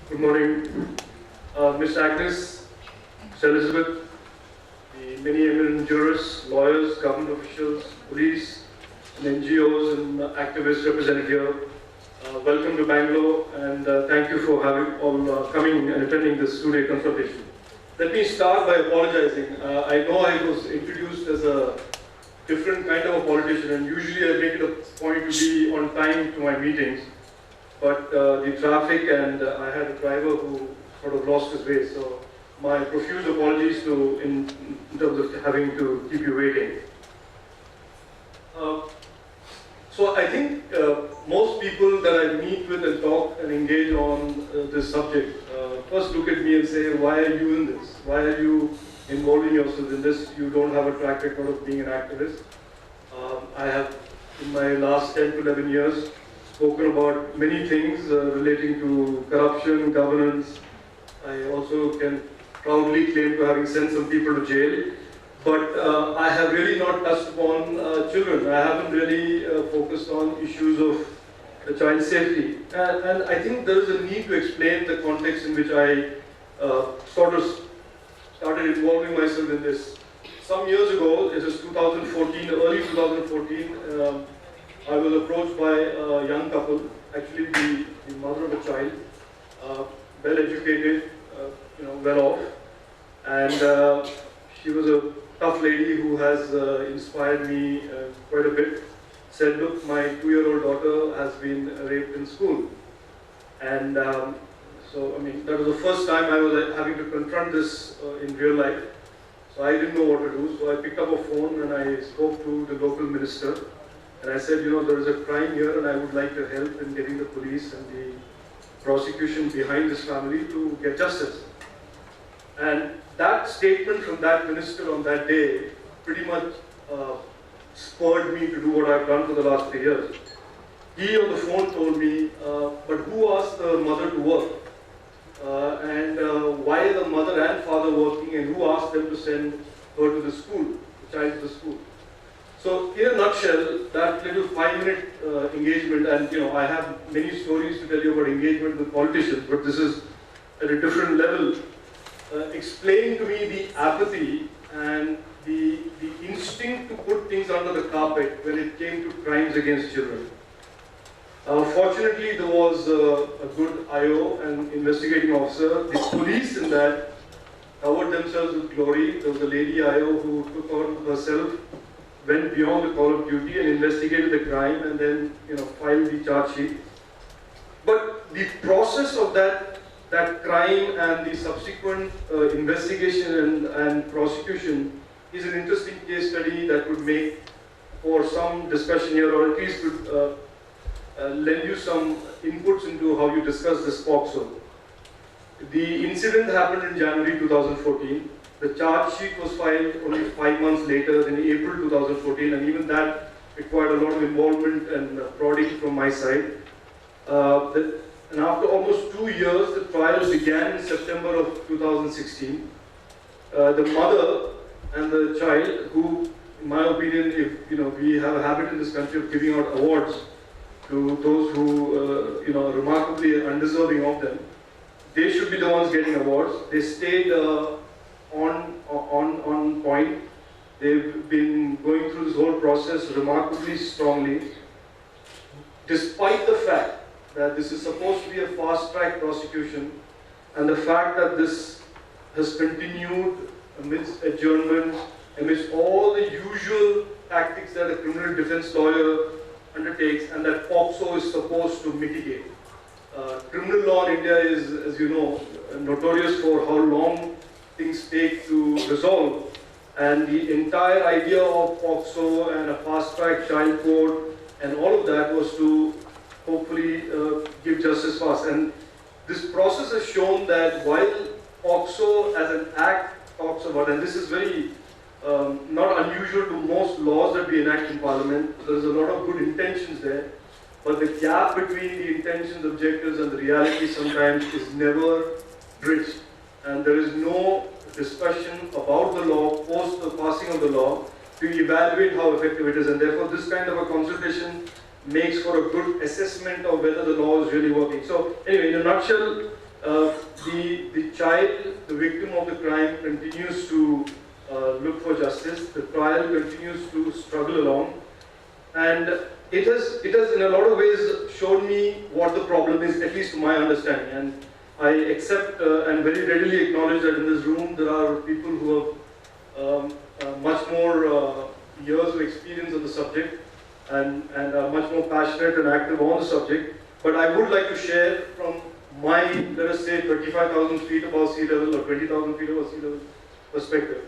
Good morning, Ms. Agnes, Ms. Elizabeth, the many eminent jurists, lawyers, government officials, police, and NGOs and activists represented here. Welcome to Bangalore, and thank you for coming and attending this two-day consultation. Let me start by apologizing. I know I was introduced as a different kind of a politician, and usually I make it a point to be on time to my meetings. But the traffic and I had a driver who sort of lost his way, so my profuse apologies in terms of having to keep you waiting. So I think most people that I meet with and talk and engage on this subject first look at me and say, why are you in this? Why are you involving yourself in this? You don't have a track record of being an activist. I have, in my last 10 to 11 years, spoken about many things relating to corruption, governance. I also can proudly claim to having sent some people to jail. But I have really not touched upon children. I haven't really focused on issues of child safety. And I think there is a need to explain the context in which I sort of started involving myself in this. Some years ago, it was 2014, early 2014, I was approached by a young couple, actually the mother of a child, well educated, well off, and she was a tough lady who has inspired me quite a bit. Said, look, my 2-year-old daughter has been raped in school, and so I mean that was the first time I was having to confront this in real life. So I didn't know what to do. So I picked up a phone and I spoke to the local minister. And I said, there is a crime here and I would like to help in getting the police and the prosecution behind this family to get justice. And that statement from that minister on that day pretty much spurred me to do what I've done for the last 3 years. He on the phone told me, but who asked the mother to work? And why are the mother and father working, and who asked them to send her to the school, the child to the school? So in a nutshell, that little 5-minute engagement, and I have many stories to tell you about engagement with politicians, but this is at a different level, explained to me the apathy and the instinct to put things under the carpet when it came to crimes against children. Fortunately, there was a good IO and investigating officer. The police in that covered themselves with glory. There was a lady IO who took on herself, went beyond the call of duty and investigated the crime and then filed the charge sheet. But the process of that crime and the subsequent investigation and prosecution is an interesting case study that would make for some discussion here, or at least would lend you some inputs into how you discuss this POCSO. The incident happened in January 2014. The charge sheet was filed only 5 months later, in April 2014, and even that required a lot of involvement and prodding from my side. And after almost 2 years, the trial began in September of 2016. The mother and the child, who, in my opinion, if we have a habit in this country of giving out awards to those who are remarkably undeserving of them, they should be the ones getting awards. They stayed on point. They've been going through this whole process remarkably strongly, despite the fact that this is supposed to be a fast-track prosecution, and the fact that this has continued amidst adjournments, amidst all the usual tactics that a criminal defense lawyer undertakes, and that POCSO is supposed to mitigate. Criminal law in India is, as you know, notorious for how long things take to resolve, and the entire idea of POCSO and a fast-track child court and all of that was to hopefully give justice fast. And this process has shown that while POCSO as an act talks about, and this is very not unusual to most laws that we enact in Parliament, there's a lot of good intentions there, but the gap between the intentions, objectives and the reality sometimes is never bridged. And there is no discussion about the law post the passing of the law to evaluate how effective it is, and therefore this kind of a consultation makes for a good assessment of whether the law is really working. So anyway, in a nutshell, the child, the victim of the crime, continues to look for justice. The trial continues to struggle along, and it has in a lot of ways shown me what the problem is, at least to my understanding. And I accept and very readily acknowledge that in this room there are people who have much more years of experience on the subject and are much more passionate and active on the subject. But I would like to share from my, let us say, 35,000 feet above sea level or 20,000 feet above sea level perspective.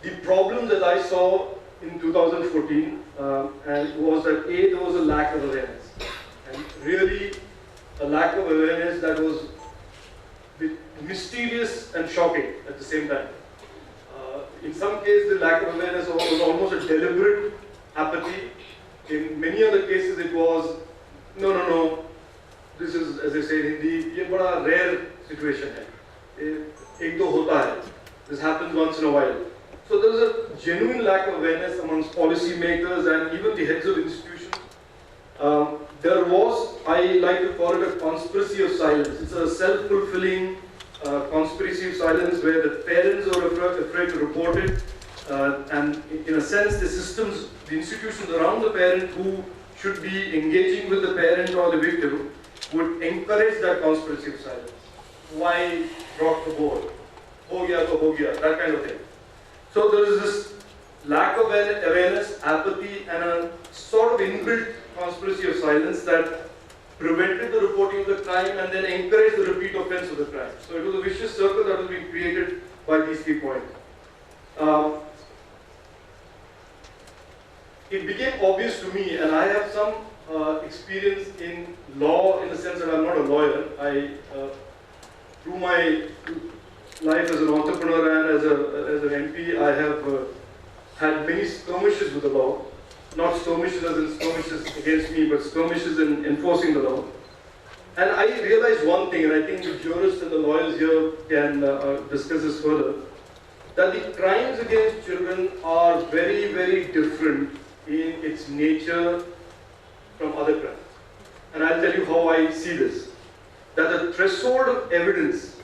The problem that I saw in 2014 and was that there was a lack of awareness, and really a lack of awareness that was mysterious and shocking at the same time. In some cases, the lack of awareness was almost a deliberate apathy. In many other cases, it was no. This is, as I say in Hindi, ये बड़ा rare situation है. एक दो होता है. This happens once in a while. So there is a genuine lack of awareness amongst policy makers and even the heads of institutions. There was, I like to call it a conspiracy of silence. It's a self-fulfilling conspiracy of silence where the parents are afraid to report it. And in a sense, the systems, the institutions around the parent who should be engaging with the parent or the victim would encourage that conspiracy of silence. Why rock the boat? Ho gaya, that kind of thing. So there is this lack of awareness, apathy, and a sort of inbuilt conspiracy of silence that prevented the reporting of the crime and then encouraged the repeat offense of the crime. So it was a vicious circle that was being created by these 3 points. It became obvious to me, and I have some experience in law in the sense that I'm not a lawyer. Through my life as an entrepreneur and as an MP, I have had many skirmishes with the law. Not skirmishes as in skirmishes against me, but skirmishes in enforcing the law. And I realized one thing, and I think the jurists and the lawyers here can discuss this further, that the crimes against children are very, very different in its nature from other crimes. And I'll tell you how I see this. That the threshold of evidence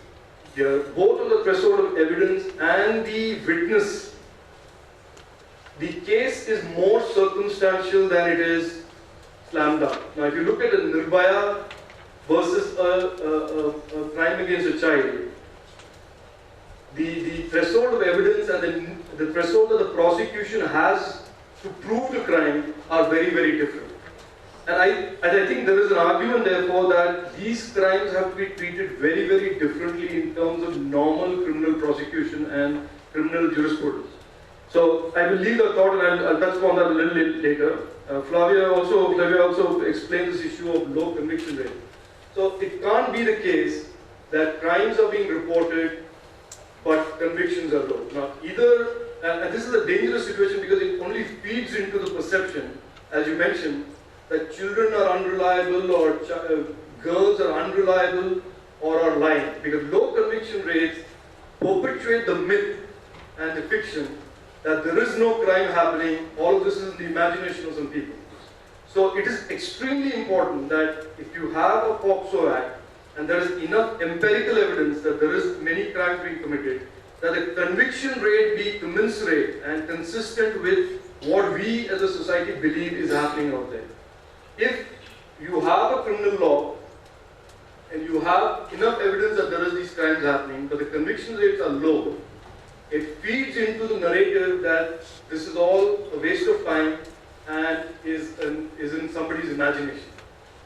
here, both on the threshold of evidence and the witness, the case is more circumstantial than it is slam dunk. Now if you look at a Nirbhaya versus a crime against a child, the threshold of evidence and the threshold that the prosecution has to prove the crime are very, very different. And I think there is an argument therefore that these crimes have to be treated very, very differently in terms of normal criminal prosecution and criminal jurisprudence. So I will leave the thought and I'll touch upon that a little later. Flavia also explained this issue of low conviction rate. So it can't be the case that crimes are being reported but convictions are low. Now either, and this is a dangerous situation because it only feeds into the perception, as you mentioned, that children are unreliable or girls are unreliable or are lying. Because low conviction rates perpetuate the myth and the fiction that there is no crime happening, all of this is in the imagination of some people. So it is extremely important that if you have a POCSO Act and there is enough empirical evidence that there is many crimes being committed, that the conviction rate be commensurate and consistent with what we as a society believe is happening out there. If you have a criminal law and you have enough evidence that there is these crimes happening, but the conviction rates are low, it feeds into the narrative that this is all a waste of time and is in somebody's imagination.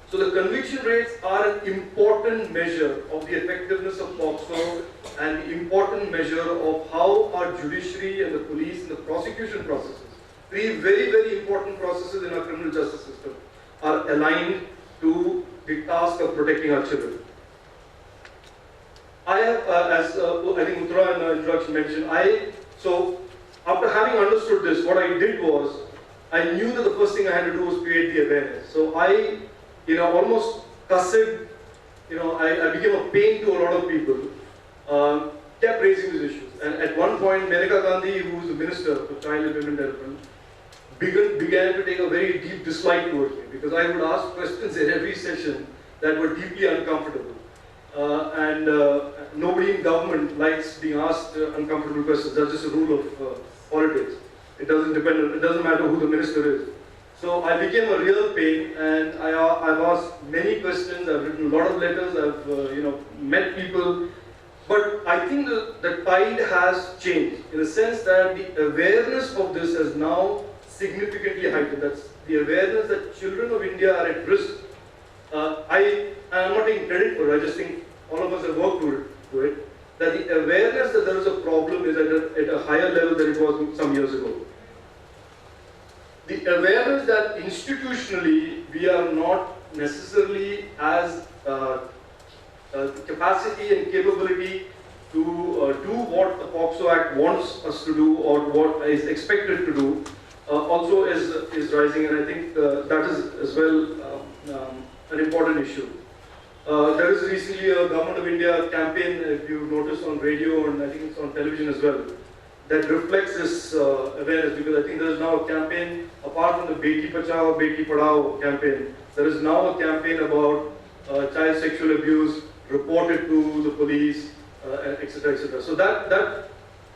So the conviction rates are an important measure of the effectiveness of POCSO and the important measure of how our judiciary and the police and the prosecution processes, 3 very, very important processes in our criminal justice system, are aligned to the task of protecting our children. I have, as I think Uttara in the introduction mentioned, so after having understood this, what I did was, I knew that the first thing I had to do was create the awareness. So I, almost cussed, I became a pain to a lot of people, kept raising these issues. And at one point, Maneka Gandhi, who was the Minister for Child and Women Development, began to take a very deep dislike towards me because I would ask questions in every session that were deeply uncomfortable. and nobody in government likes being asked uncomfortable questions. That's just a rule of politics. It doesn't matter who the minister is. So I became a real pain, and I've asked many questions. I've written a lot of letters. I've met people, but I think the tide has changed in the sense that the awareness of this has now significantly heightened. That's the awareness that children of India are at risk. I'm not taking credit for it. I just think all of us have worked to it. That the awareness that there is a problem is at a higher level than it was some years ago. The awareness that institutionally we are not necessarily as capacity and capability to do what the POCSO Act wants us to do or what is expected to do also is rising, and I think that is as well an important issue. There is recently a Government of India campaign, if you've noticed, on radio and I think it's on television as well, that reflects this awareness, because I think there is now a campaign, apart from the Beti Bachao, Beti Padhao campaign, there is now a campaign about child sexual abuse reported to the police, etc., etc. So that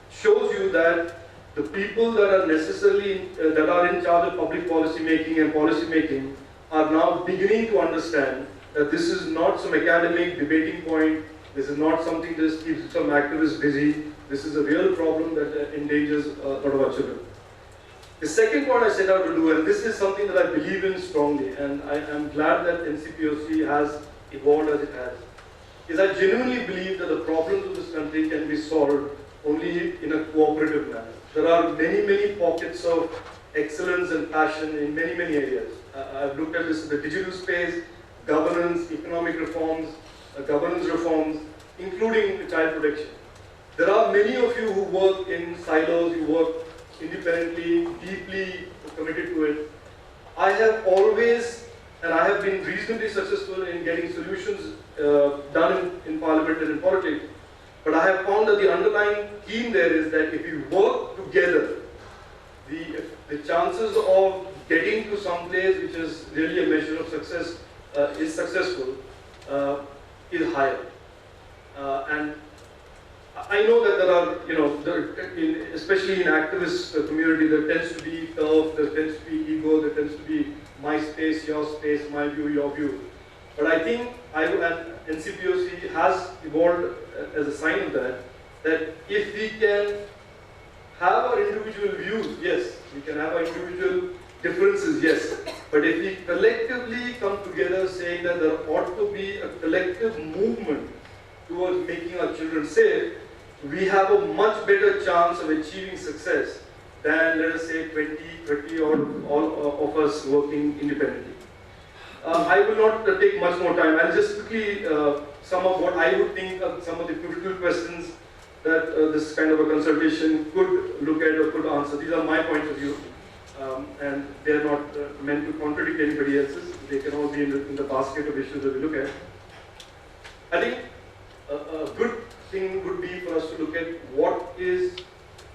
shows you that the people that are necessarily, that are in charge of public policy making and policy making are now beginning to understand that this is not some academic debating point, this is not something that just keeps some activists busy, this is a real problem that endangers a lot of our children. The second point I set out to do, and this is something that I believe in strongly, and I am glad that NCPOC has evolved as it has, is I genuinely believe that the problems of this country can be solved only in a cooperative manner. There are many, many pockets of excellence and passion in many, many areas. I've looked at this in the digital space, governance, economic reforms, governance reforms, including child protection. There are many of you who work in silos, you work independently, deeply committed to it. I have always, and I have been reasonably successful in getting solutions done in Parliament and in politics, but I have found that the underlying theme there is that if we work together, the chances of getting to some place which is really a measure of success is successful is higher. And I know that there are, especially in activist community, there tends to be turf, there tends to be ego, there tends to be my space, your space, my view, your view. But I think NCPOC has evolved as a sign of that if we can have our individual views, yes, we can have our individual differences, yes, but if we collectively come together saying that there ought to be a collective movement towards making our children safe, we have a much better chance of achieving success than, let us say, 20, 30 or all of us working independently. I will not take much more time. I'll just quickly sum up what I would think of some of the critical questions that this kind of a consultation could look at or could answer. These are my points of view, and they are not meant to contradict anybody else's. They can all be in the basket of issues that we look at. I think a good thing would be for us to look at what is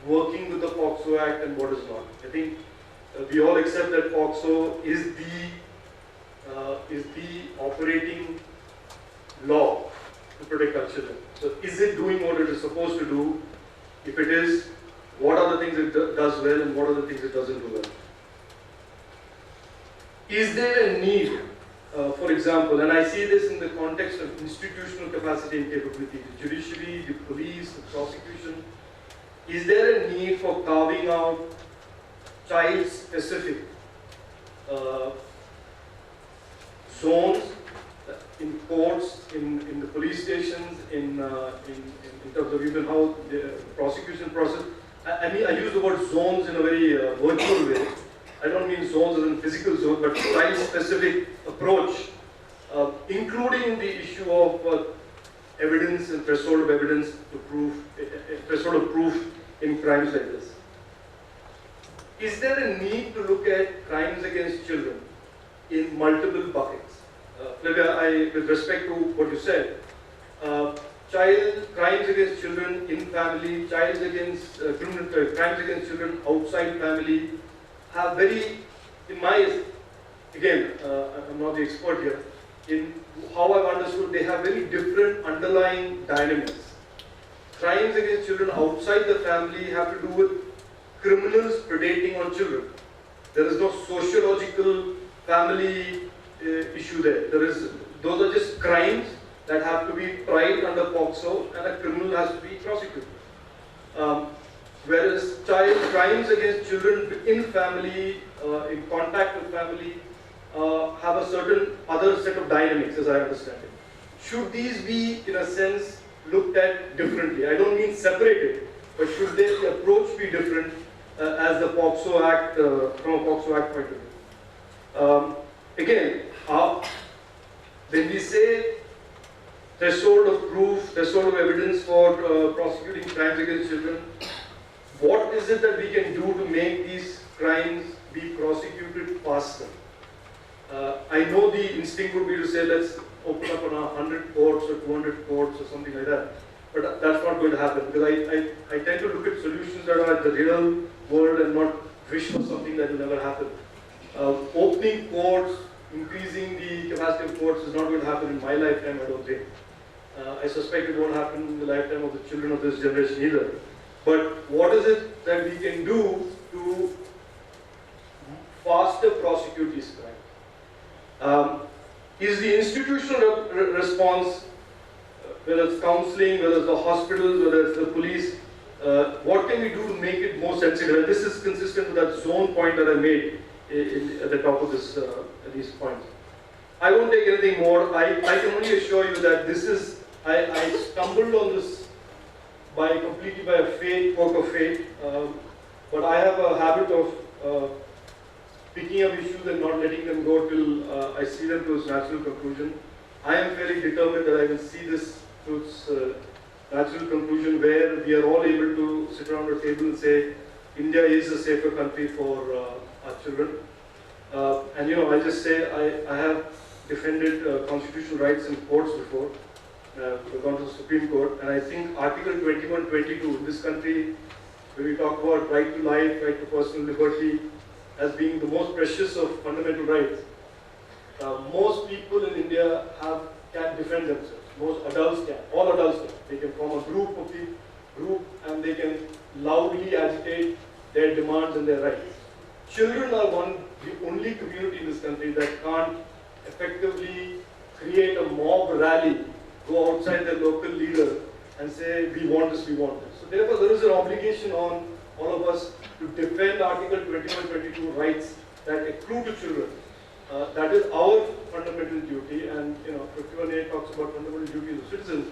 working with the POCSO Act and what is not. I think we all accept that POCSO is the operating law to protect our children. So is it doing what it is supposed to do? If it is, what are the things it does well and what are the things it doesn't do well? Is there a need, for example, and I see this in the context of institutional capacity and capability, the judiciary, the police, the prosecution, is there a need for carving out child-specific zones in courts, in the police stations, in terms of even how the prosecution process. I mean, I use the word zones in a very virtual way. I don't mean zones as in physical zones, but child-specific approach, including the issue of evidence and threshold of evidence to prove, threshold of proof in crimes like this. Is there a need to look at crimes against children in multiple buckets? Flavia, with respect to what you said, crimes against children in family, crimes against children outside family have very, in my, again, I'm not the expert here, in how I've understood, they have very different underlying dynamics. Crimes against children outside the family have to do with criminals predating on children. There is no sociological family issue there. Those are just crimes that have to be tried under POCSO, and a criminal has to be prosecuted. Whereas child crimes against children in family, in contact with family, have a certain other set of dynamics, as I understand it. Should these be, in a sense, looked at differently? I don't mean separated, but should the approach be different as the POCSO Act, from a POCSO Act point of view? Again, when we say threshold of proof, threshold of evidence for prosecuting crimes against children, what is it that we can do to make these crimes be prosecuted faster? I know the instinct would be to say, let's open up on 100 courts or 200 courts or something like that. But that's not going to happen, because I tend to look at solutions that are at the real world and not wish for something that will never happen. Opening courts, increasing the capacity of courts is not going to happen in my lifetime, I don't think. I suspect it won't happen in the lifetime of the children of this generation either. But what is it that we can do to faster prosecute these crimes? Is the institutional response, whether it's counseling, whether it's the hospitals, whether it's the police, what can we do to make it more sensitive? And this is consistent with that zone point that I made at the top of these points. I won't take anything more. I can only assure you that this is, I stumbled on this completely by a quirk of fate, but I have a habit of picking up issues and not letting them go till I see them to its natural conclusion. I am fairly determined that I will see this to its natural conclusion, where we are all able to sit around a table and say, India is a safer country for our children. And you know, I just say, I have defended constitutional rights in courts before. We've gone to the Supreme Court, and I think Article 21, 22 in this country, where we talk about right to life, right to personal liberty, as being the most precious of fundamental rights. Most people in India can defend themselves. Most adults can. All adults can. They can form a group and they can loudly agitate their demands and their rights. Children are the only community in this country that can't effectively create a mob rally, go outside their local leader and say, we want this, we want this. So therefore, there is an obligation on all of us to defend Article 21, 22 rights that accrue to children. That is our fundamental duty, and you know, 51A talks about fundamental duties of citizens.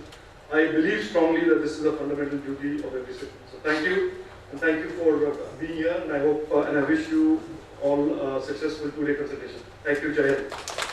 I believe strongly that this is a fundamental duty of every citizen. So thank you, and thank you for being here, and I hope and I wish you all a successful two-day consultation. Thank you, Jai Hind.